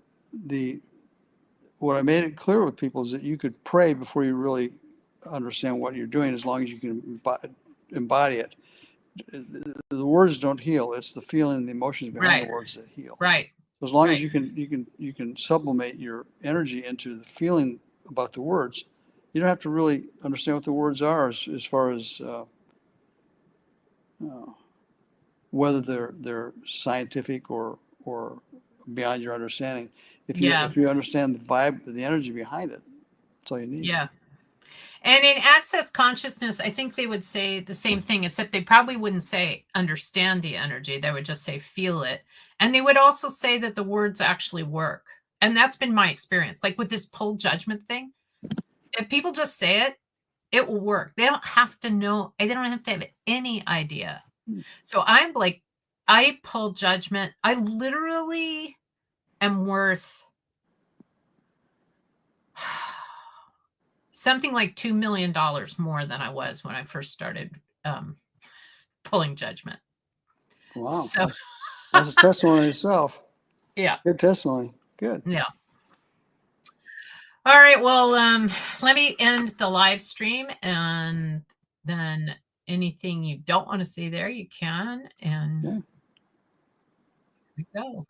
[SPEAKER 3] what I made it clear with people is that you could pray before you really understand what you're doing, as long as you can embody it. The words don't heal; it's the feeling and the emotions behind the words that heal.
[SPEAKER 2] Right.
[SPEAKER 3] As long as you can sublimate your energy into the feeling about the words, you don't have to really understand what the words are as far as whether they're scientific or beyond your understanding. If you understand the vibe, the energy behind it, that's all you need.
[SPEAKER 2] Yeah. And in Access Consciousness, I think they would say the same thing, except they probably wouldn't say understand the energy. They would just say feel it. And they would also say that the words actually work. And that's been my experience. Like with this pull judgment thing, if people just say it, it will work. They don't have to know. They don't have to have any idea. So I'm like, I pull judgment. I literally am worth something like $2 million more than I was when I first started pulling judgment.
[SPEAKER 3] Wow.
[SPEAKER 2] So
[SPEAKER 3] That's a testimony itself.
[SPEAKER 2] yeah.
[SPEAKER 3] Good testimony. Good.
[SPEAKER 2] Yeah. All right. Well, let me end the live stream, and then anything you don't want to see there, you can. And
[SPEAKER 3] Okay.
[SPEAKER 2] here we go.